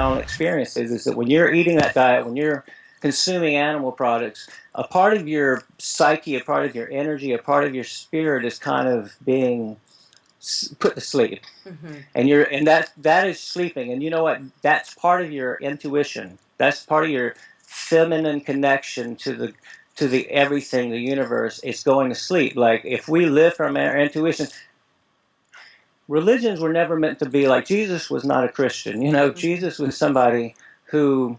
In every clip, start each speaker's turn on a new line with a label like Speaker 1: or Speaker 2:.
Speaker 1: own experiences is that when you're eating that diet, when you're consuming animal products, a part of your psyche, a part of your energy, a part of your spirit is kind of being put to sleep,
Speaker 2: Mm-hmm.
Speaker 1: and that is sleeping. And you know what? That's part of your intuition. That's part of your feminine connection to the everything, the universe. It's going to sleep. Like if we live from our intuition, religions were never meant to be like Jesus was not a Christian. You know,
Speaker 2: Mm-hmm.
Speaker 1: Jesus was somebody who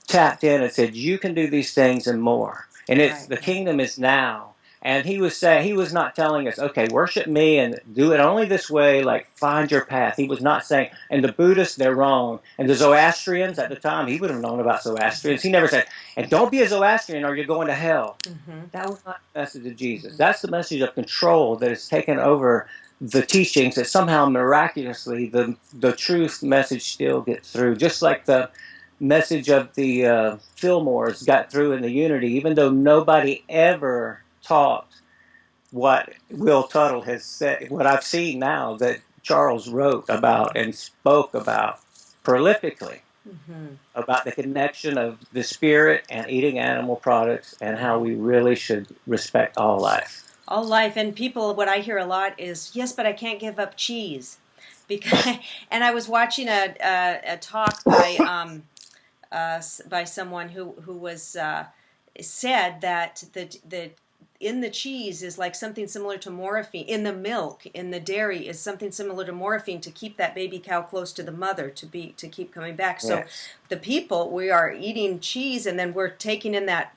Speaker 1: tapped in and said, "You can do these things and more." And it's
Speaker 2: Right,
Speaker 1: the
Speaker 2: right.
Speaker 1: kingdom is now. And he was saying, he was not telling us, "Okay, worship me and do it only this way. Like find your path." He was not saying. And the Buddhists, they're wrong. And the Zoroastrians at the time, he would have known about Zoroastrians. He never said, "And don't be a Zoroastrian or you're going to hell."
Speaker 2: Mm-hmm.
Speaker 1: That was not the message of Jesus.
Speaker 2: Mm-hmm.
Speaker 1: That's the message of control that has taken over the teachings, that somehow miraculously the truth message still gets through. Just like the message of the Fillmores got through in the Unity, even though nobody ever taught what Will Tuttle has said, what I've seen now that Charles wrote about and spoke about prolifically,
Speaker 2: Mm-hmm.
Speaker 1: about the connection of the spirit and eating animal products and how
Speaker 2: Right.
Speaker 1: we really should respect all life.
Speaker 2: All life and people, what I hear a lot is, yes, but I can't give up cheese. Because, and I was watching a talk by someone who was said that the in the cheese is like something similar to morphine. In the milk, in the dairy, is something similar to morphine to keep that baby cow close to the mother to keep coming back. So
Speaker 1: Yes.
Speaker 2: the people, we are eating cheese and then we're taking in that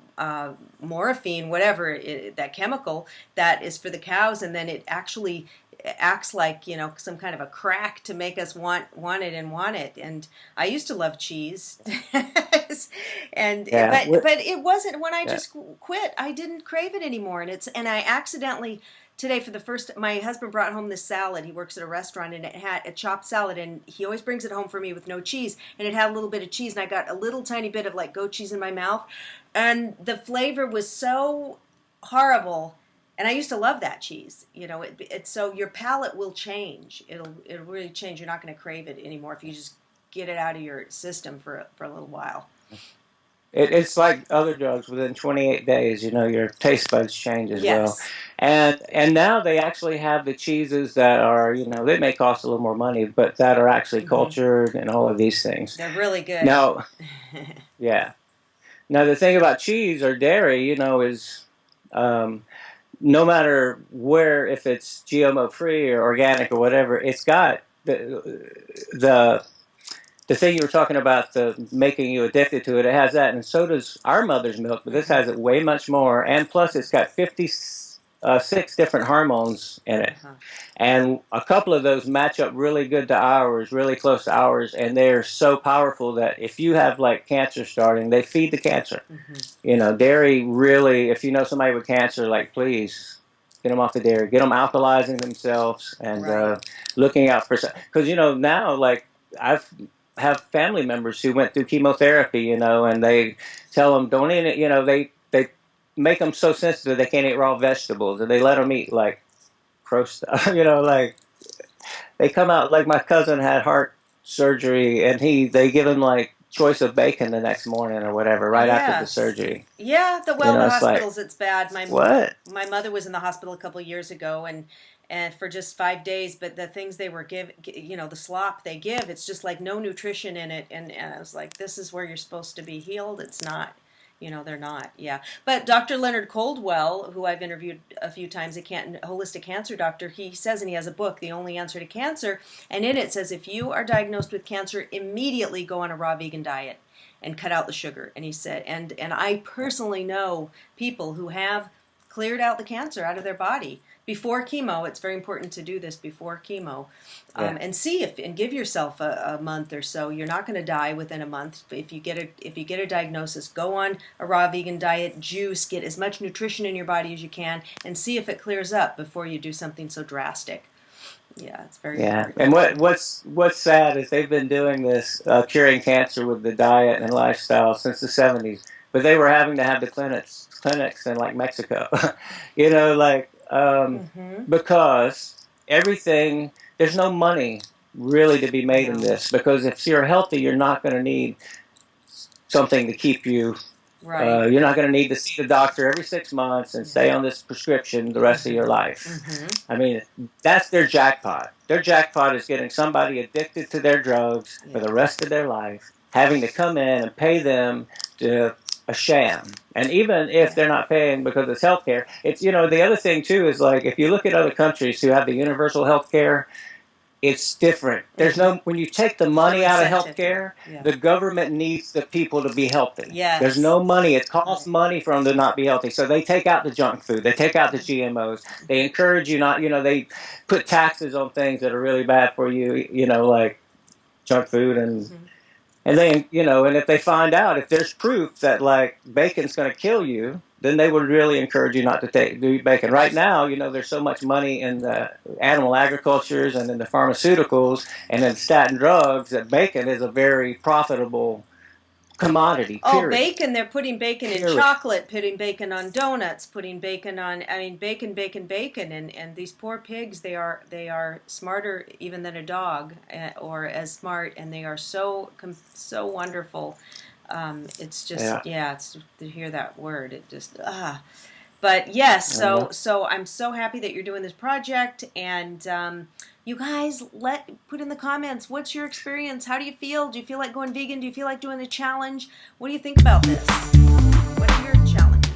Speaker 2: morphine, whatever that chemical that is for the cows, and then it actually acts like, some kind of a crack to make us want it and want it. And I used to love cheese. and
Speaker 1: Yeah.
Speaker 2: but it wasn't when I
Speaker 1: Yeah.
Speaker 2: just quit, I didn't crave it anymore. And I accidentally today, for the first, my husband brought home this salad. He works at a restaurant, and it had a chopped salad, and he always brings it home for me with no cheese, and it had a little bit of cheese, and I got a little tiny bit of like goat cheese in my mouth, and the flavor was so horrible. And I used to love that cheese. It's so your palate will change. It'll really change. You're not going to crave it anymore if you just get it out of your system for a little while.
Speaker 1: It's like other drugs. Within 28 days, your taste buds change as well.
Speaker 2: Yes.
Speaker 1: And now they actually have the cheeses that are, they may cost a little more money, but that are actually
Speaker 2: Hmm.
Speaker 1: cultured and all of these things.
Speaker 2: They're really good.
Speaker 1: Now, yeah. Now the thing about cheese or dairy, is um, no matter where, if it's GMO free or organic or whatever, it's got the the thing you were talking about, the making you addicted to it. It has that, and so does our mother's milk. But this
Speaker 2: Hmm.
Speaker 1: has it way much more, and plus it's got 56 different hormones in it,
Speaker 2: Uh-huh.
Speaker 1: and a couple of those match up really good to ours, really close to ours, and they're so powerful that if you have like cancer starting, they feed the cancer.
Speaker 2: Hmm.
Speaker 1: Dairy really, if you know somebody with cancer, like please get them off the dairy, get them alkalizing themselves, and
Speaker 2: Right.
Speaker 1: looking out for, because now like I've have family members who went through chemotherapy, and they tell them don't eat it. They make them so sensitive they can't eat raw vegetables, and they let them eat like crow stuff. Like they come out like my cousin had heart surgery, and they give him like choice of bacon the next morning or whatever right after the
Speaker 2: Yes.
Speaker 1: surgery.
Speaker 2: Yeah, the
Speaker 1: It's like
Speaker 2: hospitals, it's bad.
Speaker 1: what?
Speaker 2: My mother was in the hospital a couple of years ago, and for just 5 days, but the things they were the slop they give, it's just like no nutrition in it, and I was like, this is where you're supposed to be healed. It's not. They're not. Yeah. But Dr. Leonard Coldwell, who I've interviewed a few times, holistic cancer doctor, he says, and he has a book, The Only Answer to Cancer, and in it says if you are diagnosed with cancer, immediately go on a raw vegan diet and cut out the sugar. And he said, and I personally know people who have cleared out the cancer out of their body before chemo. It's very important to do this before chemo,
Speaker 1: Yeah.
Speaker 2: and see and give yourself a month or so. You're not going to die within a month if you get a diagnosis. Go on a raw vegan diet, juice, get as much nutrition in your body as you can, and see if it clears up before you do something so drastic. Yeah, it's very
Speaker 1: Yeah,
Speaker 2: important.
Speaker 1: and what's sad is they've been doing this curing cancer with the diet and lifestyle since the '70s, but they were having to have the clinics in like Mexico, like
Speaker 2: Mm-hmm.
Speaker 1: because everything there's no money really to be made in
Speaker 2: No.
Speaker 1: this, because if you're healthy, you're not going to need something to keep you.
Speaker 2: Right.
Speaker 1: You're not going to need to see the doctor every 6 months and stay on this prescription the rest of your life.
Speaker 2: Mm-hmm.
Speaker 1: I mean, that's their jackpot. Their jackpot is getting somebody addicted to their drugs for
Speaker 2: Yeah.
Speaker 1: the rest of their life, having to come in and pay them to a sham. And even if
Speaker 2: Yeah.
Speaker 1: they're not paying because it's healthcare, it's, the other thing too is like, if you look at other countries who have the universal healthcare, it's different. There's
Speaker 2: Mm-hmm.
Speaker 1: no, when you take the
Speaker 2: No
Speaker 1: money out of
Speaker 2: incentive there.
Speaker 1: healthcare,
Speaker 2: Yeah.
Speaker 1: the government needs the people to be healthy. There's
Speaker 2: Yes.
Speaker 1: no money. It costs
Speaker 2: Right.
Speaker 1: money for them to not be healthy. So they take out the junk food. They take out the GMOs. They encourage you not, they put taxes on things that are really bad for you, like junk food.
Speaker 2: Mm-hmm.
Speaker 1: And then, and if they find out, if there's proof that like bacon's going to kill you, then they would really encourage you not to do bacon. Right now, there's so much money in the animal agricultures and in the pharmaceuticals and in statin drugs that bacon is a very profitable commodity,
Speaker 2: Oh,
Speaker 1: period.
Speaker 2: bacon. They're putting bacon in
Speaker 1: Period.
Speaker 2: chocolate, putting bacon on donuts, putting bacon on, I mean, bacon, bacon, bacon. And these poor pigs, they are smarter even than a dog, or as smart, and they are so wonderful. It's just,
Speaker 1: Yeah.
Speaker 2: yeah, it's to hear that word, it just, ah. But yes, so I'm so happy that you're doing this project, and you guys put in the comments, what's your experience? How do you feel? Do you feel like going vegan? Do you feel like doing the challenge? What do you think about this? What are your challenges?